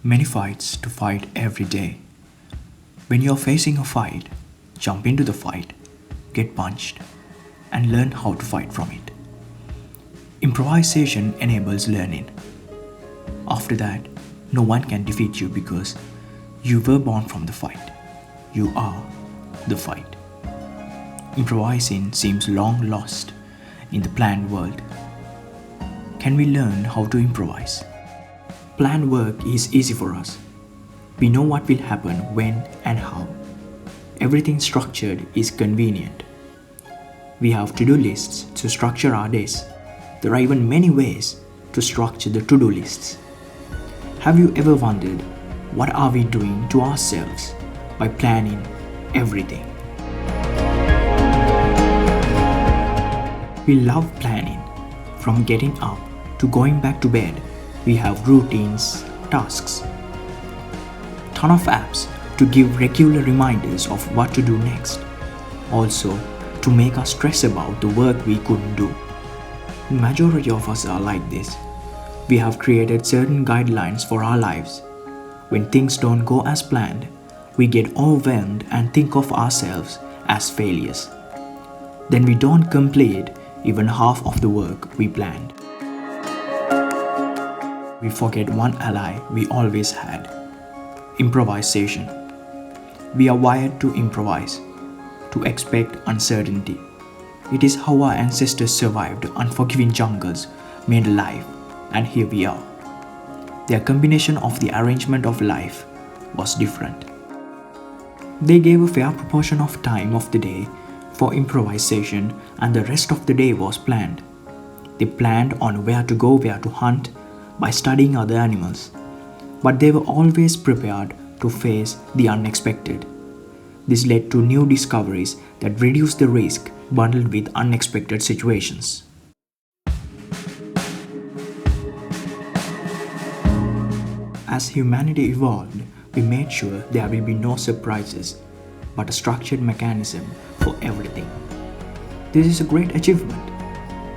Many fights to fight every day. When you're facing a fight, jump into the fight, get punched, and learn how to fight from it. Improvisation enables learning. After that, no one can defeat you because you were born from the fight. You are the fight. Improvising seems long lost in the planned world. Can we learn how to improvise? Planned work is easy for us. We know what will happen, when and how. Everything structured is convenient. We have to-do lists to structure our days. There are even many ways to structure the to-do lists. Have you ever wondered what are we doing to ourselves by planning everything? We love planning. From getting up to going back to bed, we have routines, tasks, ton of apps to give regular reminders of what to do next. Also, to make us stress about the work we couldn't do. The majority of us are like this. We have created certain guidelines for our lives. When things don't go as planned, we get overwhelmed and think of ourselves as failures. Then we don't complete even half of the work we planned. We forget one ally we always had: improvisation. We are wired to improvise, to expect uncertainty. It is how our ancestors survived unforgiving jungles made alive, and here we are. Their combination of the arrangement of life was different. They gave a fair proportion of time of the day for improvisation, and the rest of the day was planned. They planned on where to go, where to hunt, by studying other animals. But they were always prepared to face the unexpected. This led to new discoveries that reduced the risk bundled with unexpected situations. As humanity evolved, we made sure there will be no surprises, but a structured mechanism for everything. This is a great achievement.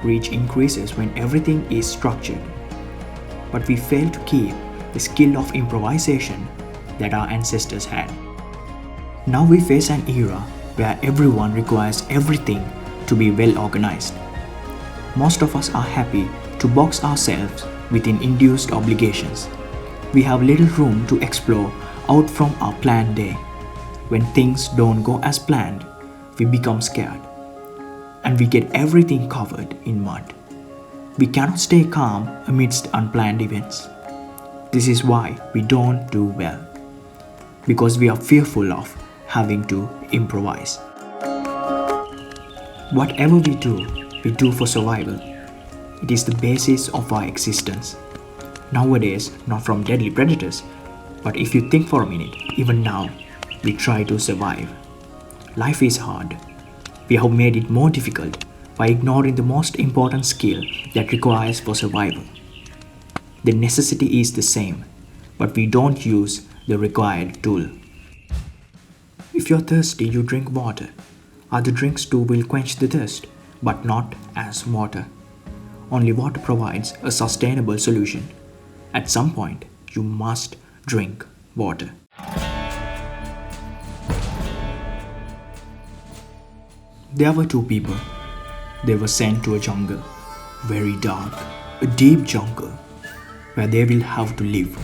Reach increases when everything is structured. But we fail to keep the skill of improvisation that our ancestors had. Now we face an era where everyone requires everything to be well organized. Most of us are happy to box ourselves within induced obligations. We have little room to explore out from our planned day. When things don't go as planned, we become scared, and we get everything covered in mud. We cannot stay calm amidst unplanned events. This is why we don't do well, because we are fearful of having to improvise. Whatever we do for survival. It is the basis of our existence. Nowadays, not from deadly predators, but if you think for a minute, even now, we try to survive. Life is hard. We have made it more difficult by ignoring the most important skill that requires for survival. The necessity is the same, but we don't use the required tool. If you're thirsty, you drink water. Other drinks too will quench the thirst, but not as water. Only water provides a sustainable solution. At some point, you must drink water. There were two people. They were sent to a jungle, very dark, a deep jungle, where they will have to live.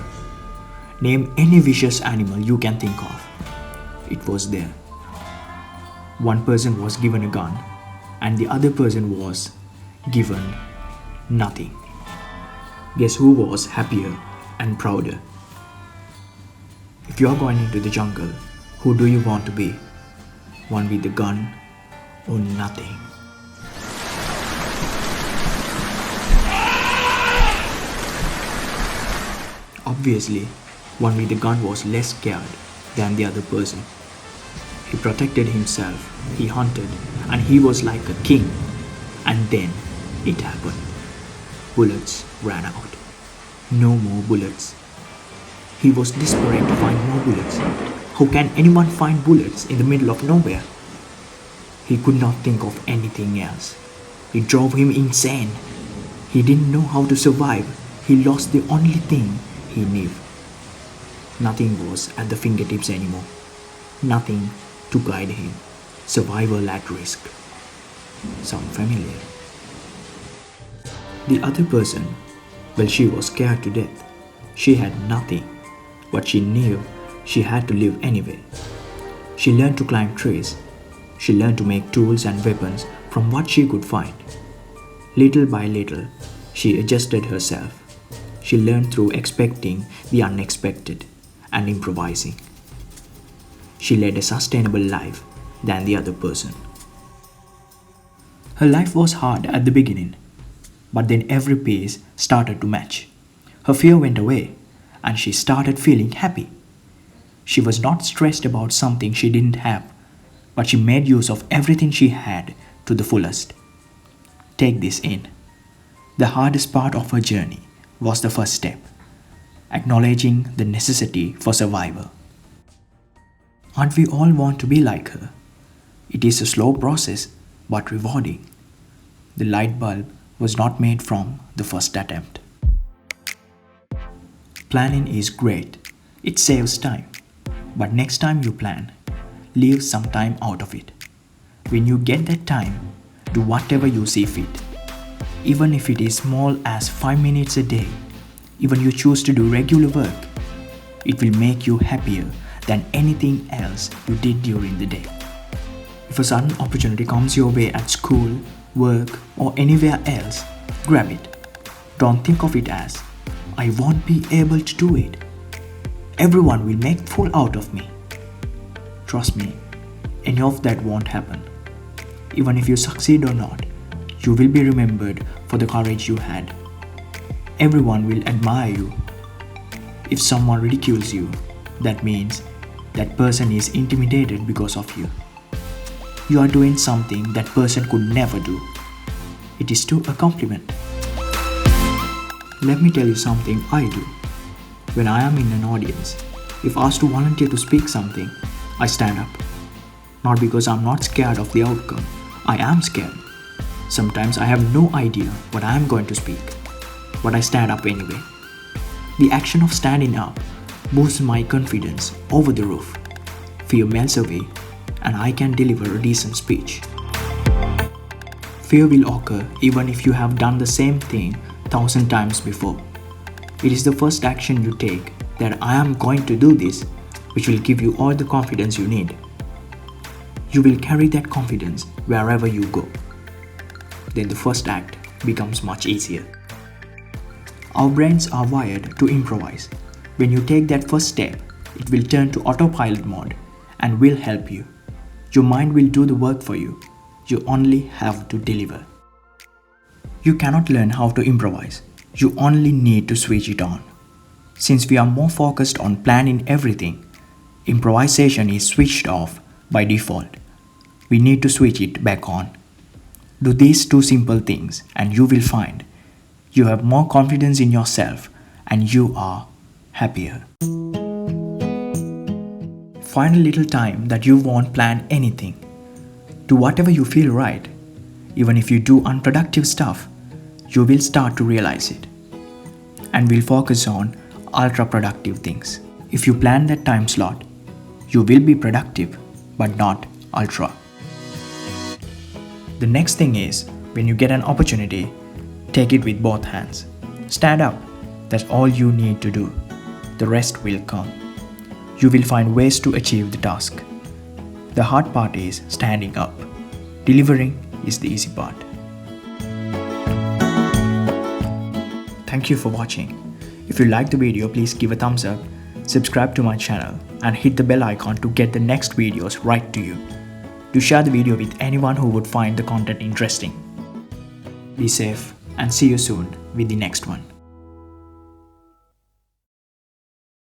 Name any vicious animal you can think of. It was there. One person was given a gun, and the other person was given nothing. Guess who was happier and prouder? If you're going into the jungle, who do you want to be? One with the gun or nothing? Obviously, one with the gun was less scared than the other person. He protected himself, he hunted, and he was like a king. And then it happened. Bullets ran out. No more bullets. He was desperate to find more bullets. How can anyone find bullets in the middle of nowhere? He could not think of anything else. It drove him insane. He didn't know how to survive. He lost the only thing he knew. Nothing was at the fingertips anymore. Nothing to guide him. Survival at risk. Sound familiar? The other person, well, she was scared to death. She had nothing, but she knew she had to live anyway. She learned to climb trees. She learned to make tools and weapons from what she could find. Little by little, she adjusted herself. She learned through expecting the unexpected and improvising. She led a sustainable life than the other person. Her life was hard at the beginning, but then every pace started to match. Her fear went away, and she started feeling happy. She was not stressed about something she didn't have, but she made use of everything she had to the fullest. Take this in. The hardest part of her journey was the first step, acknowledging the necessity for survival. Aren't we all want to be like her? It is a slow process, but rewarding. The light bulb was not made from the first attempt. Planning is great. It saves time. But next time you plan, leave some time out of it. When you get that time, do whatever you see fit. Even if it is small as 5 minutes a day, even you choose to do regular work, it will make you happier than anything else you did during the day. If a sudden opportunity comes your way at school, work, or anywhere else, grab it. Don't think of it as, I won't be able to do it. Everyone will make fool out of me. Trust me, any of that won't happen. Even if you succeed or not, you will be remembered for the courage you had. Everyone will admire you. If someone ridicules you, that means that person is intimidated because of you. You are doing something that person could never do. It is too a compliment. Let me tell you something I do. When I am in an audience, if asked to volunteer to speak something, I stand up. Not because I'm not scared of the outcome. I am scared. Sometimes I have no idea what I am going to speak, but I stand up anyway. The action of standing up boosts my confidence over the roof. Fear melts away, and I can deliver a decent speech. Fear will occur even if you have done the same thing 1,000 times before. It is the first action you take, that I am going to do this, which will give you all the confidence you need. You will carry that confidence wherever you go. Then the first act becomes much easier. Our brains are wired to improvise. When you take that first step, it will turn to autopilot mode and will help you. Your mind will do the work for you. You only have to deliver. You cannot learn how to improvise. You only need to switch it on. Since we are more focused on planning everything, improvisation is switched off by default. We need to switch it back on. Do these two simple things and you will find you have more confidence in yourself and you are happier. Find a little time that you won't plan anything. Do whatever you feel right. Even if you do unproductive stuff, you will start to realize it. And will focus on ultra-productive things. If you plan that time slot, you will be productive, but not ultra. The next thing is, when you get an opportunity, take it with both hands. Stand up. That's all you need to do. The rest will come. You will find ways to achieve the task. The hard part is standing up. Delivering is the easy part. Thank you for watching. If you liked the video, please give a thumbs up, subscribe to my channel, and hit the bell icon to get the next videos right to you. Do share the video with anyone who would find the content interesting. Be safe and see you soon with the next one.